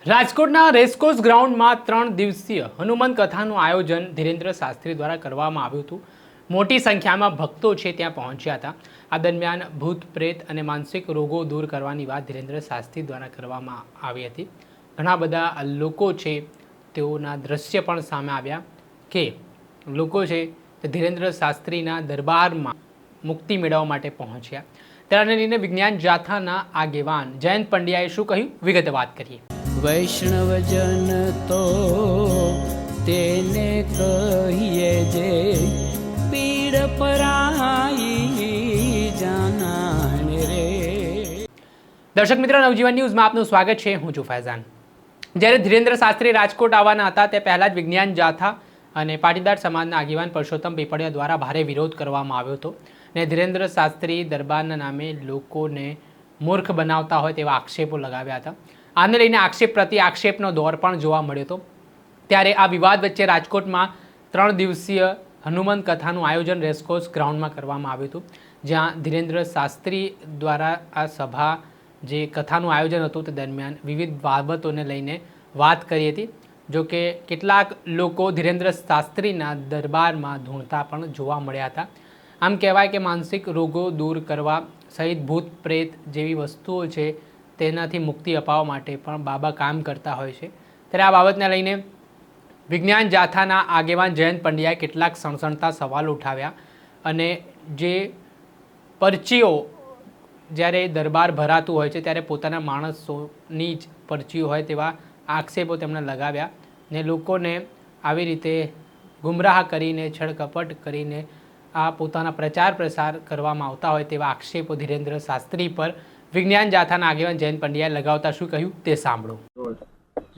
રાજકોટના રેસકોર્સ ગ્રાઉન્ડમાં 3 દિવસીય હનુમાન કથાનું આયોજન ધીરેન્દ્ર શાસ્ત્રી દ્વારા કરવામાં આવ્યું હતું। મોટી સંખ્યામાં ભક્તો છે ત્યાં પહોંચ્યા હતા। આ દરમિયાન ભૂત પ્રેત અને માનસિક રોગો દૂર કરવાની વાત ધીરેન્દ્ર શાસ્ત્રી દ્વારા કરવામાં આવી હતી। ઘણા બધા લોકો છે તેઓના દ્રશ્ય પણ સામે આવ્યા કે લોકો છે તે ધીરેન્દ્ર શાસ્ત્રીના દરબારમાં મુક્તિ મેળવવા માટે પહોંચ્યા। તેને લઈને વિજ્ઞાન જાથાના આગેવાન જયંત પંડ્યાએ શું કહ્યું, વિગતે વાત કરીએ। વૈષ્ણવજન તો તેને કહીએ જે પીડ પરાઈ જાનાને રે। દર્શક મિત્રો, નવજીવન ન્યૂઝમાં આપનું સ્વાગત છે। હું છું ફૈઝાન। જ્યારે ધીરેન્દ્ર શાસ્ત્રી રાજકોટ આવવાના હતા તે પહેલાં જ વિજ્ઞાન જાથા અને પાટીદાર સમાજના આગેવાન પરસોત્તમ પીપળિયા દ્વારા ભારે વિરોધ કરવામાં આવ્યો હતો અને ધીરેન્દ્ર શાસ્ત્રી દરબારના નામે લોકોને મૂર્ખ બનાવતા હોય તેવા આક્ષેપો લગાવ્યા હતા। આને લઈને આક્ષેપ પ્રતિ આક્ષેપનો દોર પણ જોવા મળ્યો હતો। ત્યારે આ વિવાદ વચ્ચે રાજકોટમાં 3 દિવસીય હનુમાન કથાનું આયોજન રેસકોર્સ ગ્રાઉન્ડમાં કરવામાં આવ્યું હતું, જ્યાં ધીરેન્દ્ર શાસ્ત્રી દ્વારા આ સભા જે કથાનું આયોજન હતું તે દરમિયાન વિવિધ બાબતોને લઈને વાત કરી હતી। જો કે કેટલાક લોકો ધીરેન્દ્ર શાસ્ત્રીના દરબારમાં ધૂણતા પણ જોવા મળ્યા હતા। આમ કહેવાય કે માનસિક રોગો દૂર કરવા સહિત ભૂત પ્રેત જેવી વસ્તુઓ છે તેનાથી મુક્તિ અપાવવા માટે પણ બાબા કામ કરતા હોય છે। ત્યારે આ બાબતને લઈને વિજ્ઞાન જાથાના આગેવાન જયંત પંડ્યાએ કેટલાક સણસણતા સવાલો ઉઠાવ્યા અને જે પરચીઓ જ્યારે દરબાર ભરાતું હોય છે ત્યારે પોતાના માણસોની જ પરચીઓ હોય તેવા આક્ષેપો તેમણે લગાવ્યા ને લોકોને આવી રીતે ગુમરાહ કરીને છળકપટ કરીને આ પોતાના પ્રચાર પ્રસાર કરવામાં આવતા હોય તેવા આક્ષેપો ધીરેન્દ્ર શાસ્ત્રી પર વિજ્ઞાન જાથાના આગેવાન જયંત પંડ્યાએ લગાવતા શું કહ્યું તે સાંભળો।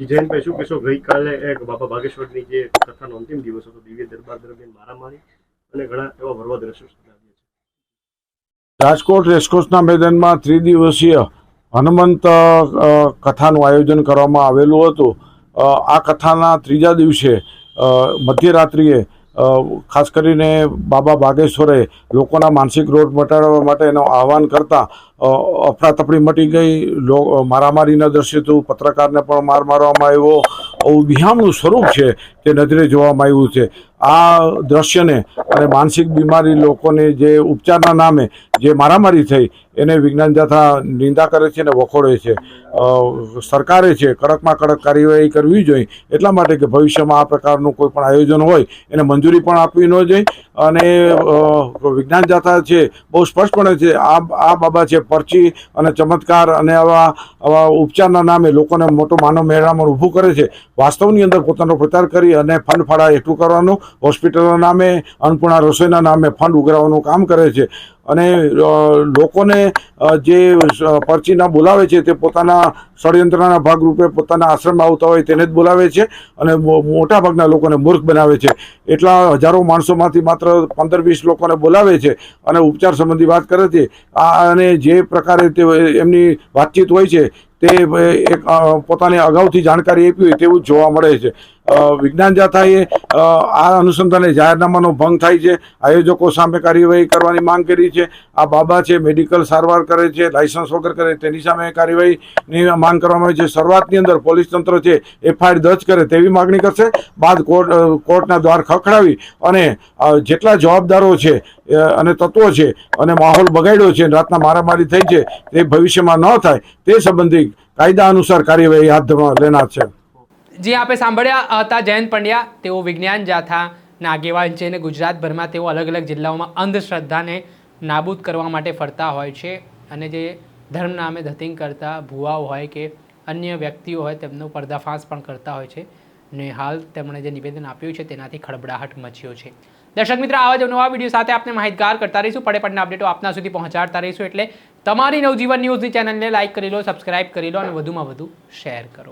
જયંતભાઈ, શું કહેશો? ગઈકાલે એક બાબા ભાગેશ્વરની જે કથાનો અંતિમ દિવસ હતો, દિવ્ય દરબાર દરમિયાન મારામારી અને ઘણા એવા ભરવા દ્રશ્યો સામે આવ્યા છે। રાજકોટ રેસકોર્સના મેદાનમાં 3 દિવસીય હનુમંત કથાનું આયોજન કરવામાં આવેલું હતું। આ કથાના 3જા દિવસે મધ્યરાત્રિએ ખાસ કરીને બાબા ભાગેશ્વરે લોકોના માનસિક રોગ મટાડવા માટે એનું આહવાન કરતા અફરાતફરી મટી ગઈ। મારામારીના દ્રશ્ય હતું, પત્રકારને પણ માર મારવામાં આવ્યો। વિહામણું સ્વરૂપ છે તે નજરે જોવામાં આવ્યું છે। આ દ્રશ્યને અને માનસિક બીમારી લોકોને જે ઉપચારના નામે જે મારામારી થઈ એને વિજ્ઞાન જાથા નિંદા કરે છે અને વખોડે છે। સરકારે છે કડકમાં કડક કાર્યવાહી કરવી જોઈએ, એટલા માટે કે ભવિષ્યમાં આ પ્રકારનું કોઈ પણ આયોજન હોય એને મંજૂરી પણ આપવી ન જોઈએ। અને વિજ્ઞાન જાથા છે બહુ સ્પષ્ટપણે છે આ બાબા છે પરચી અને ચમત્કાર અને આવા ઉપચારના નામે લોકોને મોટો માનવ મહેરામણ ઊભું કરે છે। વાસ્તવની અંદર પોતાનો પ્રચાર કરી અને ફંડ ફાળા એકઠું કરવાનું, હોસ્પિટલના નામે, અન્નપૂર્ણા રસોઈના નામે ફંડ ઉઘરાવવાનું કામ કરે છે। અને લોકોને જે પરચીના બોલાવે છે તે પોતાના ષડયંત્રના ભાગરૂપે પોતાના આશ્રમમાં આવતા હોય તેને જ બોલાવે છે અને મોટાભાગના લોકોને મૂર્ખ બનાવે છે। એટલા હજારો માણસોમાંથી માત્ર 15-20 લોકોને બોલાવે છે અને ઉપચાર સંબંધી વાત કરે છે। અને જે પ્રકારે તે એમની વાતચીત હોય છે તે એક પોતાની અગાઉથી જાણકારી આપી હોય તેવું જ જોવા મળે છે। વિજ્ઞાન જાથાએ આ અનુસંધાને જાહેરનામાનો ભંગ થાય છે, આયોજકો સામે કાર્યવાહી કરવાની માંગ કરી છે। આ બાબા છે મેડિકલ સારવાર કરે છે, લાયસન્સ વગર કરે તેની સામે કાર્યવાહીની માંગ કરવામાં આવી છે। શરૂઆતની અંદર પોલીસ તંત્ર છે FIR દર્જ કરે તેવી માગણી કરશે, બાદ કોર્ટના દ્વાર ખખડાવી અને જેટલા જવાબદારો છે અને તત્વો છે અને માહોલ બગાડ્યો છે, રાતના મારામારી થઈ છે તે ભવિષ્યમાં ન થાય તે સંબંધી કાયદા અનુસાર કાર્યવાહી હાથ લેનાર છે। જે આપણે સાંભળ્યા હતા જયંત પંડ્યા, તેઓ વિજ્ઞાન જાથાના આગેવાન છે અને ગુજરાતભરમાં તેઓ અલગ અલગ જિલ્લાઓમાં અંધશ્રદ્ધાને નાબૂદ કરવા માટે ફરતા હોય છે અને જે ધર્મ નામે ધતિંગ કરતા ભુવાઓ હોય કે અન્ય વ્યક્તિઓ હોય તેમનો પર્દાફાશ પણ કરતા હોય છે ને હાલ તેમણે જે નિવેદન આપ્યું છે તેનાથી ખળબડાહટ મચ્યો છે। દર્શક મિત્રો, આવા જ નવા વિડીયો સાથે આપણે માહિતગાર કરતા રહીશું, પડે પડના અપડેટો આપના સુધી પહોંચાડતા રહીશું। એટલે તમારી નવજીવન ન્યૂઝની ચેનલને લાઇક કરી લો, સબસ્ક્રાઇબ કરી લો અને વધુમાં વધુ શેર કરો।